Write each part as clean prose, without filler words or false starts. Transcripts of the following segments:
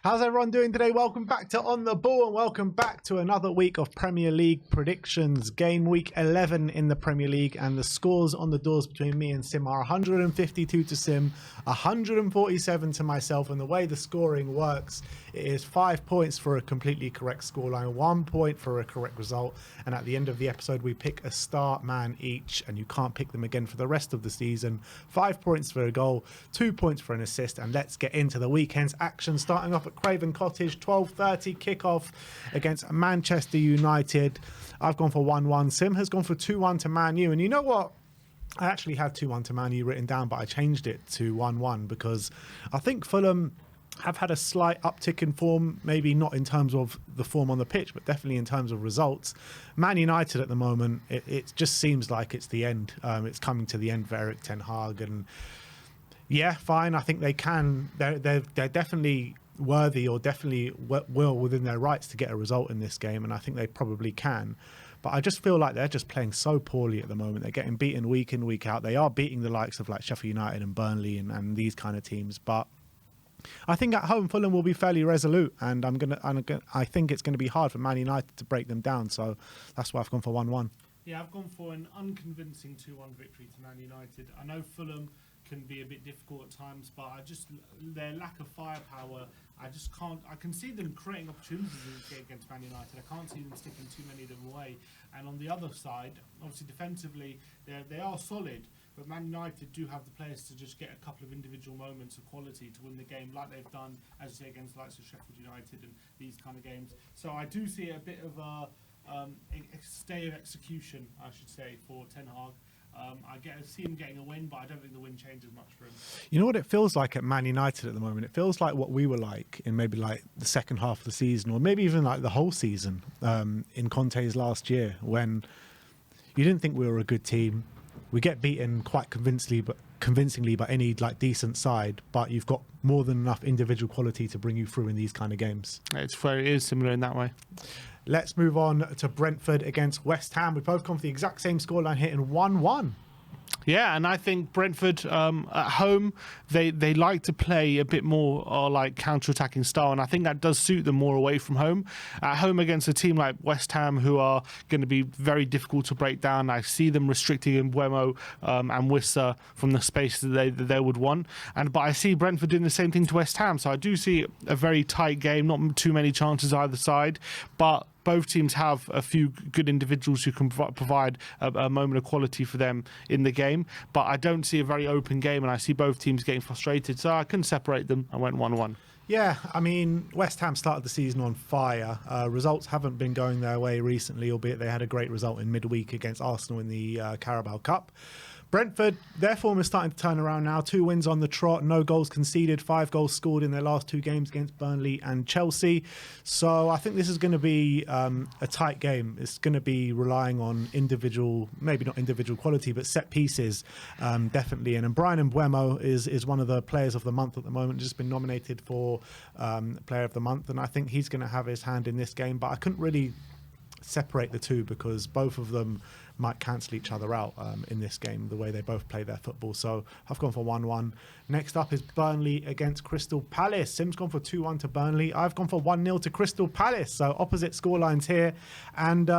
How's everyone doing today? Welcome back to On The Ball and welcome back to another week of Premier League predictions. Game week 11 in the Premier League, and the scores on the doors between me and Sim are 152 to Sim, 147 to myself. And the way the scoring works, it is 5 points for a completely correct scoreline, 1 point for a correct result. And at the end of the episode, we pick a star man each, and you can't pick them again for the rest of the season. 5 points for a goal, 2 points for an assist. And let's get into the weekend's action, starting off at Craven Cottage, 12:30 kickoff against Manchester United. I've gone for 1-1. Sim has gone for 2-1 to Man U. And you know what? I actually had 2-1 to Man U written down, but I changed it to 1-1 because I think Fulham have had a slight uptick in form, maybe not in terms of the form on the pitch, but definitely in terms of results. Man United at the moment, it just seems like it's the end. It's coming to the end for Erik ten Hag. And yeah, fine. I think they can. They're definitely worthy, or definitely will within their rights to get a result in this game, and I think they probably can. But I just feel like they're just playing so poorly at the moment. They're getting beaten week in, week out. They are beating the likes of like Sheffield United and Burnley and these kind of teams. But I think at home Fulham will be fairly resolute, and I think it's going to be hard for Man United to break them down. So that's why I've gone for 1-1. Yeah, I've gone for an unconvincing 2-1 victory to Man United. I know Fulham can be a bit difficult at times, but their lack of firepower, I just can't. I can see them creating opportunities against Man United. I can't see them sticking too many of them away. And on the other side, obviously defensively, they are solid, but Man United do have the players to just get a couple of individual moments of quality to win the game, like they've done, as you say, against the likes of Sheffield United and these kind of games. So I do see a bit of a stay of execution, I should say, for Ten Hag. I see him getting a win, but I don't think the win changes much for him. You know what it feels like at Man United at the moment? It feels like what we were like in maybe like the second half of the season, or maybe even like the whole season in Conte's last year, when you didn't think we were a good team. We get beaten quite convincingly by any like decent side, but you've got more than enough individual quality to bring you through in these kind of games. It is similar in that way. Let's move on to Brentford against West Ham. We've both gone for the exact same scoreline here in 1-1. Yeah, and I think Brentford at home, they like to play a bit more like counter-attacking style, and I think that does suit them more away from home. At home against a team like West Ham, who are going to be very difficult to break down, I see them restricting Mbeumo and Wissa from the space that they would want. But I see Brentford doing the same thing to West Ham, so I do see a very tight game, not too many chances either side, but both teams have a few good individuals who can provide a moment of quality for them in the game. But I don't see a very open game, and I see both teams getting frustrated. So I couldn't separate them. I went 1-1. Yeah, I mean, West Ham started the season on fire. Results haven't been going their way recently, albeit they had a great result in midweek against Arsenal in the Carabao Cup. Brentford, their form is starting to turn around now. 2 wins on the trot, no goals conceded, 5 goals scored in their last 2 games against Burnley and Chelsea. So I think this is going to be a tight game. It's going to be relying on individual, maybe not individual quality, but set pieces, definitely. And Brian Mbeumo is one of the players of the month at the moment, just been nominated for player of the month. And I think he's going to have his hand in this game, but I couldn't really separate the two because both of them might cancel each other out in this game, the way they both play their football. So I've gone for 1-1. Next up is Burnley against Crystal Palace. Sim's gone for 2-1 to Burnley. I've gone for 1-0 to Crystal Palace. So opposite scorelines here. And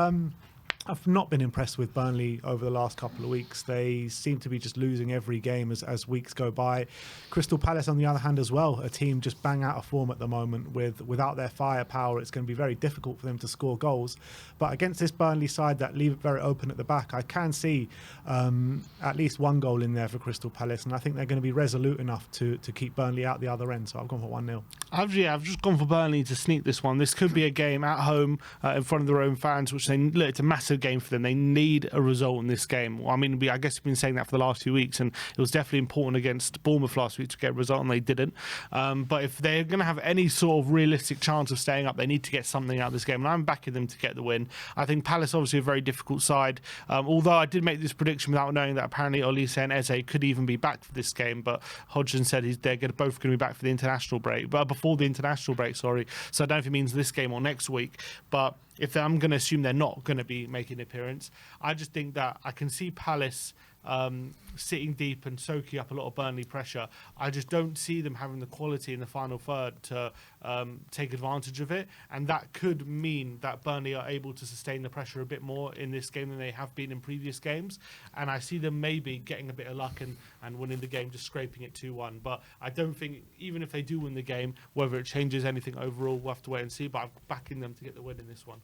I've not been impressed with Burnley over the last couple of weeks. They seem to be just losing every game as weeks go by. Crystal Palace, on the other hand, as well, a team just bang out of form at the moment. Without their firepower, it's going to be very difficult for them to score goals. But against this Burnley side that leave it very open at the back, I can see at least 1 goal in there for Crystal Palace, and I think they're going to be resolute enough to keep Burnley out the other end. So I've gone for 1-0. I've just gone for Burnley to sneak this one. This could be a game at home in front of their own fans, which it's a massive game for them. They need a result in this game. I mean, I guess we've been saying that for the last few weeks, and it was definitely important against Bournemouth last week to get a result, and they didn't. But if they're going to have any sort of realistic chance of staying up, they need to get something out of this game, and I'm backing them to get the win. I think Palace obviously a very difficult side, although I did make this prediction without knowing that apparently Olise and Eze could even be back for this game, but Hodgson said they're both going to be back for the international break, but before the international break, sorry. So I don't know if it means this game or next week, but if I'm going to assume they're not going to be making an appearance, I just think that I can see Palace sitting deep and soaking up a lot of Burnley pressure. I just don't see them having the quality in the final third to take advantage of it, and that could mean that Burnley are able to sustain the pressure a bit more in this game than they have been in previous games, and I see them maybe getting a bit of luck and winning the game, just scraping it 2-1. But I don't think, even if they do win the game, whether it changes anything overall, we'll have to wait and see, but I'm backing them to get the win in this one.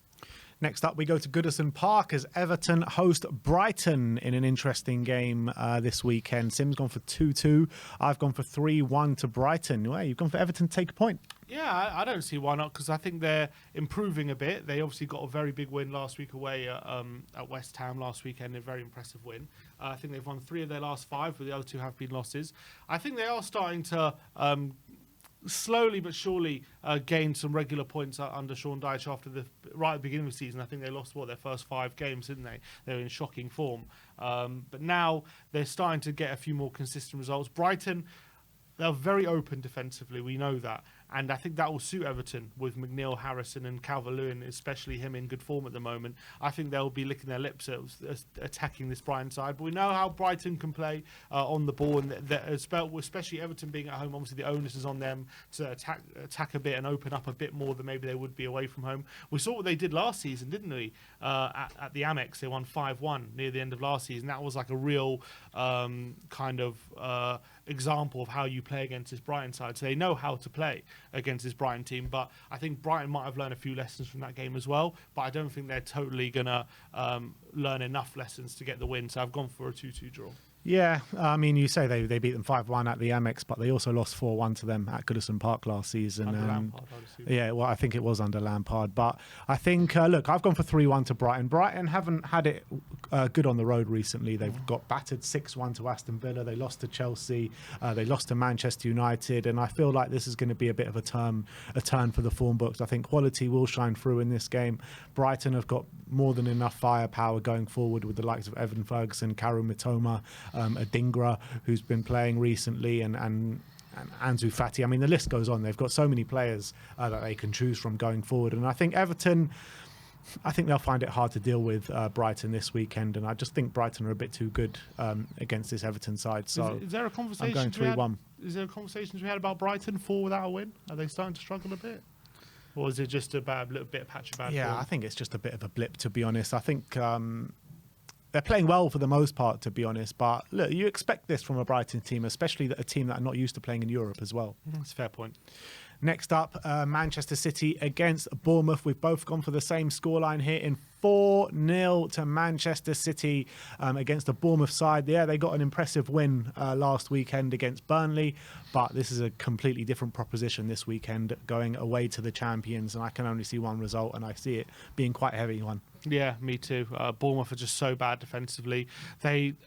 Next up, we go to Goodison Park as Everton host Brighton in an interesting game this weekend. Sim's gone for 2-2. I've gone for 3-1 to Brighton. Well, you've gone for Everton to take a point. Yeah, I don't see why not, because I think they're improving a bit. They obviously got a very big win last week away at West Ham last weekend, a very impressive win. I think they've won 3 of their last 5, but the other 2 have been losses. I think they are starting to slowly but surely gain some regular points under Sean Dyche after right at the beginning of the season. I think they lost their first 5 games, didn't they? They were in shocking form, but now they're starting to get a few more consistent results. Brighton, they're very open defensively, we know that, and I think that will suit Everton with McNeil, Harrison and Calvert-Lewin, especially him in good form at the moment. I think they'll be licking their lips at attacking this Brighton side, but we know how Brighton can play on the ball, and especially Everton being at home, obviously the onus is on them to attack a bit and open up a bit more than maybe they would be away from home. We saw what they did last season, didn't we? At the Amex, they won 5-1 near the end of last season. That was like a real kind of example of how you play against this Brighton side. So they know how to play against this Brighton team, but I think Brighton might have learned a few lessons from that game as well, but I don't think they're totally going to learn enough lessons to get the win, so I've gone for a 2-2 draw. Yeah, I mean, you say they beat them 5-1 at the Amex, but they also lost 4-1 to them at Goodison Park last season. Under Lampard, I would yeah, well, I think it was under Lampard. But I think, look, I've gone for 3-1 to Brighton. Brighton haven't had it good on the road recently. They've got battered 6-1 to Aston Villa. They lost to Chelsea. They lost to Manchester United. And I feel like this is going to be a bit of a turn for the form books. I think quality will shine through in this game. Brighton have got more than enough firepower going forward with the likes of Evan Ferguson, Karu Mitoma, Adingra, who's been playing recently, and Ansu Fati. I mean, the list goes on. They've got so many players that they can choose from going forward. And I think Everton, they'll find it hard to deal with Brighton this weekend. And I just think Brighton are a bit too good against this Everton side. So is there a conversation I'm going 3-1. Is there a conversation we had about Brighton 4 without a win? Are they starting to struggle a bit? Or is it just a little bit of patch of bad form? I think it's just a bit of a blip, to be honest. I think they're playing well for the most part, to be honest. But look, you expect this from a Brighton team, especially a team that are not used to playing in Europe as well. That's a fair point. Next up, Manchester City against Bournemouth. We've both gone for the same scoreline here in 4-0 to Manchester City against the Bournemouth side. Yeah, they got an impressive win last weekend against Burnley, but this is a completely different proposition this weekend, going away to the champions, and I can only see one result, and I see it being quite a heavy one. Yeah, me too. Bournemouth are just so bad defensively.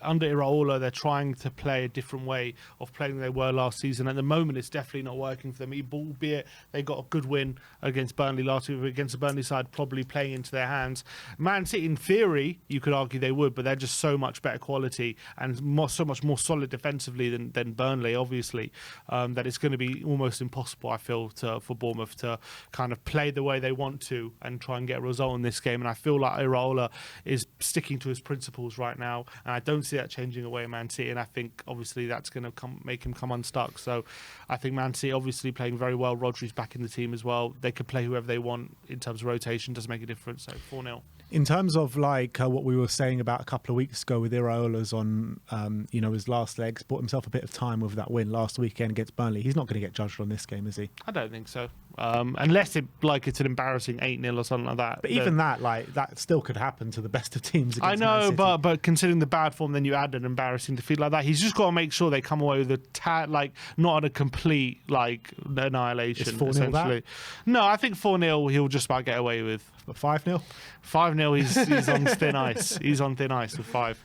Under Iraola, they're trying to play a different way of playing than they were last season. At the moment, it's definitely not working for them, albeit they got a good win against Burnley last week, against the Burnley side probably playing into their hands. Man City, in theory, you could argue they would, but they're just so much better quality and so much more solid defensively than Burnley, obviously, that it's going to be almost impossible, I feel, for Bournemouth to kind of play the way they want to and try and get a result in this game. And I feel like Iraola is sticking to his principles right now, and I don't see that changing away at Man City, and I think obviously that's going to make him come unstuck. So I think Man City obviously playing very well. Rodri's back in the team as well. They could play whoever they want in terms of rotation, doesn't make a difference. So 4-0. In terms of what we were saying about a couple of weeks ago with Iraola's on his last legs, bought himself a bit of time with that win last weekend against Burnley. He's not going to get judged on this game, is he? I don't think so. Unless it's an embarrassing 8-0 or something like that. But even that still could happen to the best of teams against Man City. but considering the bad form, then you add an embarrassing defeat like that. He's just got to make sure they come away with not at a complete annihilation. Is 4-0 essentially. that? No, I think 4-0 he'll just about get away with. But 5-0? 5-0, he's on thin ice. He's on thin ice with 5.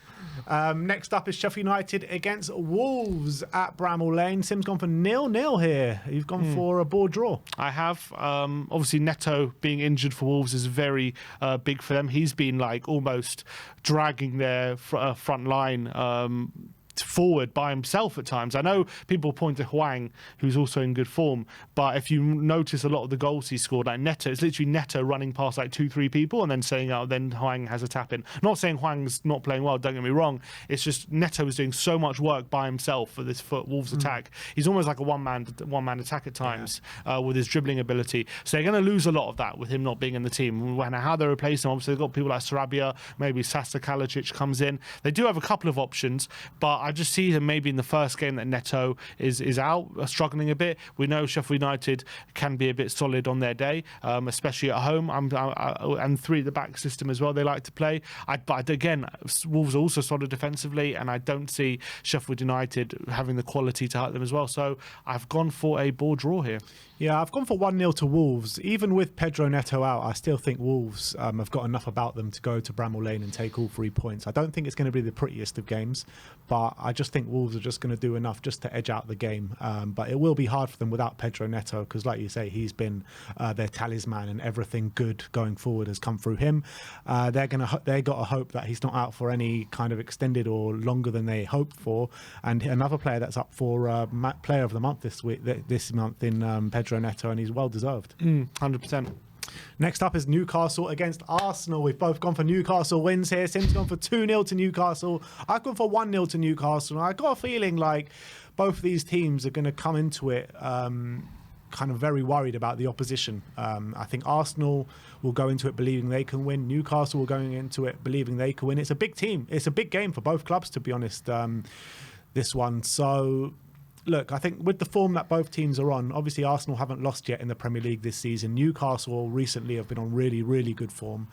Next up is Sheffield United against Wolves at Bramall Lane. Sim's gone for 0-0 here. You've gone for a board draw. I have. Obviously, Neto being injured for Wolves is very big for them. He's been almost dragging their front line forward by himself at times. I know people point to Hwang, who's also in good form, but if you notice a lot of the goals he scored, like Neto, it's literally Neto running past like 2-3 people and then saying, oh, then Hwang has a tap in. Not saying Hwang's not playing well, don't get me wrong. It's just Neto is doing so much work by himself for this Wolves attack. He's almost like a one-man attack at times with his dribbling ability. So they're going to lose a lot of that with him not being in the team. And how they replace him, obviously they've got people like Sarabia, maybe Sasa Kalicic comes in. They do have a couple of options, but I just see them maybe in the first game that Neto is out, struggling a bit. We know Sheffield United can be a bit solid on their day, especially at home. And three at the back system as well, they like to play. But again, Wolves are also solid defensively, and I don't see Sheffield United having the quality to hurt them as well. So I've gone for a ball draw here. Yeah, I've gone for 1-0 to Wolves. Even with Pedro Neto out, I still think Wolves have got enough about them to go to Bramall Lane and take all 3 points. I don't think it's going to be the prettiest of games, but I just think Wolves are just going to do enough just to edge out the game. But it will be hard for them without Pedro Neto because, like you say, he's been their talisman and everything good going forward has come through him. They got to hope that he's not out for any kind of extended or longer than they hoped for. And another player that's up for Player of the Month this month in Pedro Neto, and he's well deserved. 100%. Next up is Newcastle against Arsenal. We've both gone for Newcastle wins here. Sim's gone for 2-0 to Newcastle. I've gone for 1-0 to Newcastle. I got a feeling like both these teams are going to come into it kind of very worried about the opposition. I think Arsenal will go into it believing they can win. Newcastle will go into it believing they can win. It's a big team. It's a big game for both clubs, to be honest, this one. So look, I think with the form that both teams are on, obviously Arsenal haven't lost yet in the Premier League this season. Newcastle recently have been on really, really good form.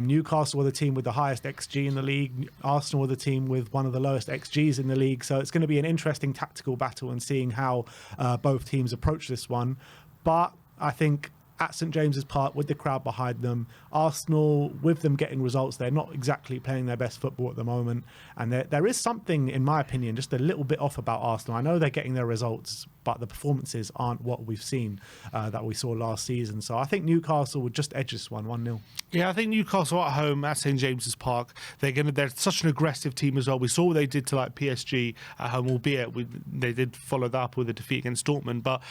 Newcastle were the team with the highest XG in the league. Arsenal were the team with one of the lowest XGs in the league. So it's going to be an interesting tactical battle and seeing how both teams approach this one. But I think at St James's Park with the crowd behind them, Arsenal, with them getting results, they're not exactly playing their best football at the moment. And there is something, in my opinion, just a little bit off about Arsenal. I know they're getting their results, but the performances aren't what we've seen that we saw last season. So I think Newcastle would just edge this one 1-0. Yeah, I think Newcastle at home at St James's Park, they're such an aggressive team as well. We saw what they did to like PSG at home, albeit they did follow that up with a defeat against Dortmund. But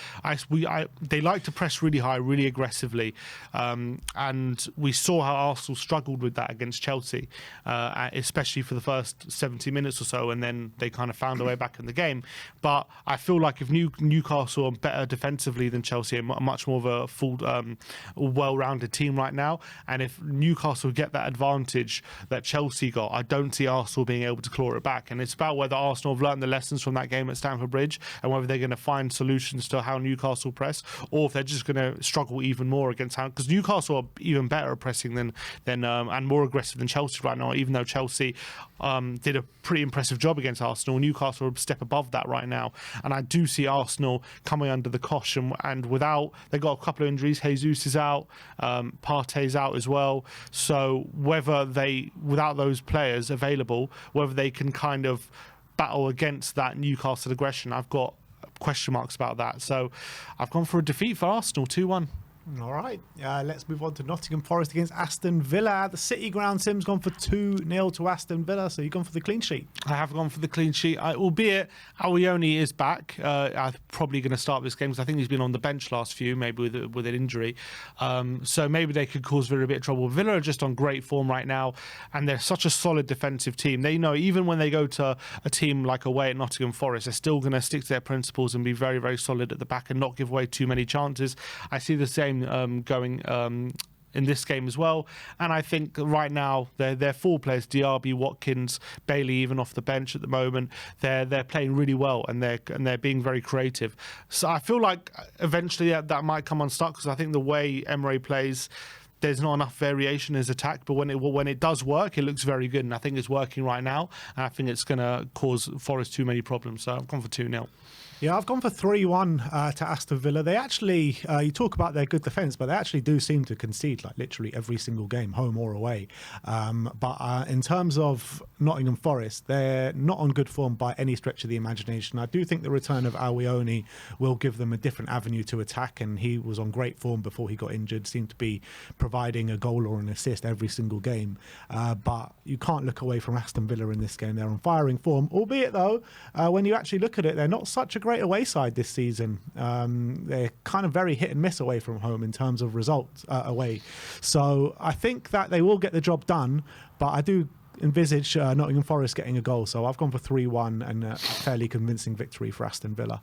they like to press really high, really aggressively, and we saw how Arsenal struggled with that against Chelsea, especially for the first 70 minutes or so, and then they kind of found a way back in the game. But I feel like if Newcastle are better defensively than Chelsea, and much more of a full, well-rounded team right now, and if Newcastle get that advantage that Chelsea got, I don't see Arsenal being able to claw it back. And it's about whether Arsenal have learned the lessons from that game at Stamford Bridge and whether they're going to find solutions to how Newcastle press, or if they're just going to struggle even more against how, because Newcastle are even better at pressing than and more aggressive than Chelsea right now. Even though Chelsea did a pretty impressive job against Arsenal, Newcastle are a step above that right now. And I do see Arsenal coming under the cosh, and without, they got a couple of injuries. Jesus is out, Partey's out as well. So whether without those players available, whether they can kind of battle against that Newcastle aggression, I've got question marks about that. So I've gone for a defeat for Arsenal, 2-1. All right, let's move on to Nottingham Forest against Aston Villa at the City Ground. Sim's gone for 2-0 to Aston Villa, so you've gone for the clean sheet. I have gone for the clean sheet, albeit Awioni is back. I'm probably going to start this game because I think he's been on the bench last few, maybe with an injury. So maybe they could cause Villa a bit of trouble. Villa are just on great form right now, and they're such a solid defensive team. They know even when they go to a team like away at Nottingham Forest, they're still going to stick to their principles and be very, very solid at the back and not give away too many chances. I see the same going in this game as well, and I think right now they're full players: Diaby, Watkins, Bailey, even off the bench at the moment. They're playing really well, and they're being very creative. So I feel like eventually that might come unstuck, because I think the way Emery plays, there's not enough variation in his attack, but when it does work, it looks very good, and I think it's working right now, and I think it's going to cause Forest too many problems. So I've gone for 2-0. Yeah, I've gone for 3-1 to Aston Villa. They actually, you talk about their good defence, but they actually do seem to concede like literally every single game, home or away. But in terms of Nottingham Forest, they're not on good form by any stretch of the imagination. I do think the return of Alwioni will give them a different avenue to attack, and he was on great form before he got injured, seemed to be providing a goal or an assist every single game. But you can't look away from Aston Villa in this game. They're on firing form, albeit though, when you actually look at it, they're not such a great away side this season. They're kind of very hit and miss away from home in terms of results away. So I think that they will get the job done, but I do envisage Nottingham Forest getting a goal. So I've gone for 3-1 and a fairly convincing victory for Aston Villa.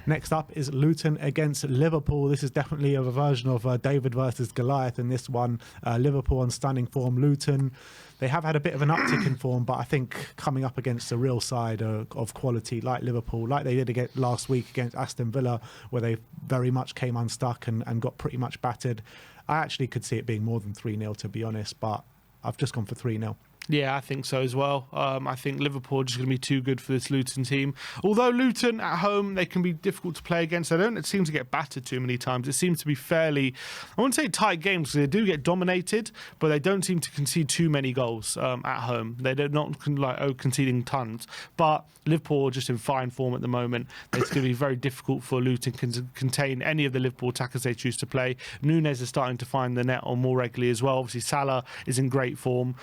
Next up is Luton against Liverpool. This is definitely a version of David versus Goliath in this one. Liverpool on stunning form. Luton, they have had a bit of an uptick in form, but I think coming up against a real side of quality like Liverpool, like they did against last week against Aston Villa, where they very much came unstuck and got pretty much battered. I actually could see it being more than 3-0, to be honest, but I've just gone for 3-0. Yeah, I think so as well. I think Liverpool are just going to be too good for this Luton team. Although Luton at home, they can be difficult to play against. They don't seem to get battered too many times. It seems to be fairly, I wouldn't say tight games, because they do get dominated, but they don't seem to concede too many goals at home. They're not conceding tons. But Liverpool are just in fine form at the moment. It's going to be very difficult for Luton to contain any of the Liverpool attackers they choose to play. Nunes is starting to find the net on more regularly as well. Obviously, Salah is in great form.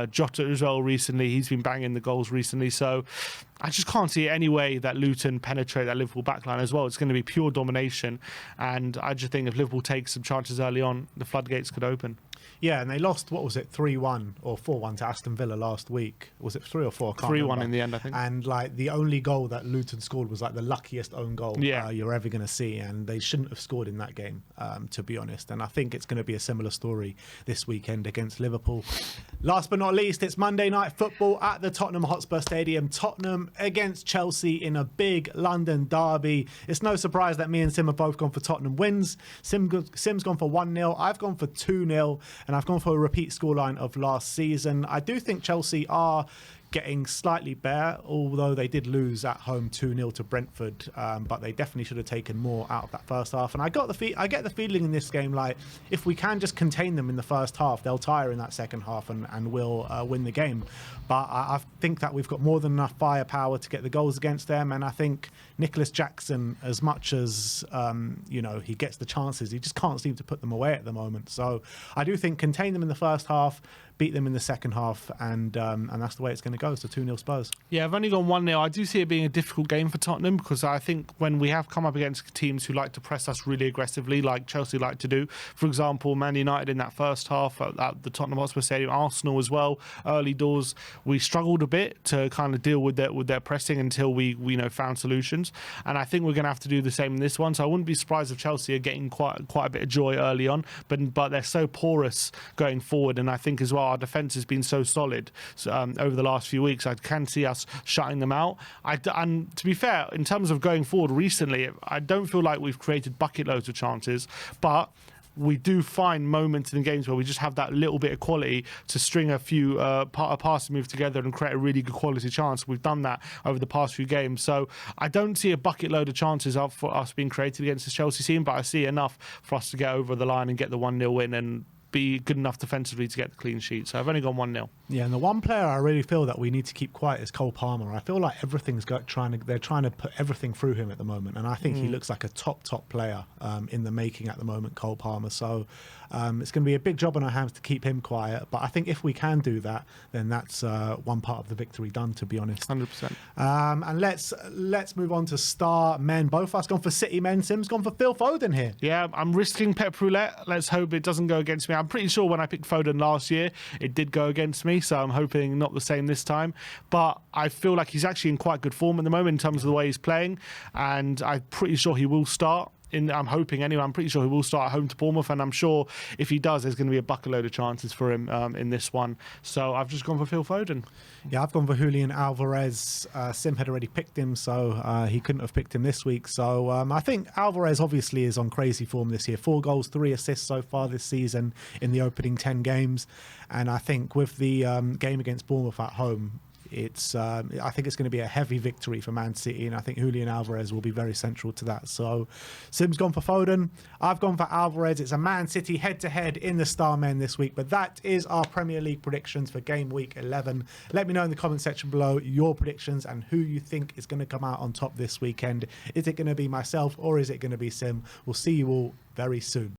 Jota as well recently. He's been banging the goals recently. So I just can't see any way that Luton penetrate that Liverpool backline as well. It's going to be pure domination. And I just think if Liverpool takes some chances early on, the floodgates could open. Yeah, and they lost, what was it, 3-1 or 4-1 to Aston Villa last week. Was it 3 or 4? 3-1 in the end, I think. And like the only goal that Luton scored was like the luckiest own goal you're ever going to see. And they shouldn't have scored in that game, to be honest. And I think it's going to be a similar story this weekend against Liverpool. Last but not least, it's Monday Night Football at the Tottenham Hotspur Stadium. Tottenham against Chelsea in a big London derby. It's no surprise that me and Sim have both gone for Tottenham wins. Sim's gone for 1-0. I've gone for 2-0. And I've gone for a repeat scoreline of last season. I do think Chelsea are getting slightly bare, although they did lose at home 2-0 to Brentford, but they definitely should have taken more out of that first half. And I get the feeling in this game, like if we can just contain them in the first half, they'll tire in that second half and we'll win the game. But I think that we've got more than enough firepower to get the goals against them. And I think Nicholas Jackson, as much as he gets the chances, he just can't seem to put them away at the moment. So I do think contain them in the first half, beat them in the second half, and that's the way it's going to go. So 2-0 Spurs. Yeah, I've only gone 1-0. I do see it being a difficult game for Tottenham, because I think when we have come up against teams who like to press us really aggressively, like Chelsea like to do, for example, Man United in that first half at the Tottenham Hotspur Stadium, Arsenal as well, early doors, we struggled a bit to kind of deal with their pressing until we found solutions. And I think we're going to have to do the same in this one. So I wouldn't be surprised if Chelsea are getting quite a bit of joy early on, but they're so porous going forward. And I think as well, our defence has been so solid over the last few weeks. I can see us shutting them out. And to be fair, in terms of going forward recently, I don't feel like we've created bucket loads of chances, but we do find moments in games where we just have that little bit of quality to string a few passes move together and create a really good quality chance. We've done that over the past few games. So I don't see a bucket load of chances up for us being created against the Chelsea team, but I see enough for us to get over the line and get the 1-0 win and be good enough defensively to get the clean sheet. So I've only gone 1-0. Yeah, and the one player I really feel that we need to keep quiet is Cole Palmer. I feel like they're trying to put everything through him at the moment, and I think he looks like a top player in the making at the moment, Cole Palmer. So it's going to be a big job on our hands to keep him quiet, but I think if we can do that, then that's one part of the victory done, to be honest. 100%. And let's move on to star men. Both of us gone for City men. Sim's gone for Phil Foden here. Yeah, I'm risking pep roulette. Let's hope it doesn't go against me. I'm pretty sure when I picked Foden last year, it did go against me, so I'm hoping not the same this time. But I feel like he's actually in quite good form at the moment in terms of the way he's playing, and I'm pretty sure he will start. I'm hoping anyway. I'm pretty sure he will start at home to Bournemouth, and I'm sure if he does, there's going to be a bucket load of chances for him in this one. So I've just gone for Phil Foden. Yeah, I've gone for Julian Alvarez. Sim had already picked him, so he couldn't have picked him this week. So I think Alvarez obviously is on crazy form this year. 4 goals, 3 assists so far this season in the opening 10 games. And I think with the game against Bournemouth at home, I think it's going to be a heavy victory for Man City, and I think Julian Alvarez will be very central to that. So Sim's gone for Foden. I've gone for Alvarez. It's a Man City head-to-head in the Star Men this week. But that is our Premier League predictions for game week 11. Let me know in the comment section below your predictions and who you think is going to come out on top this weekend. Is it going to be myself or is it going to be Sim? We'll see you all very soon.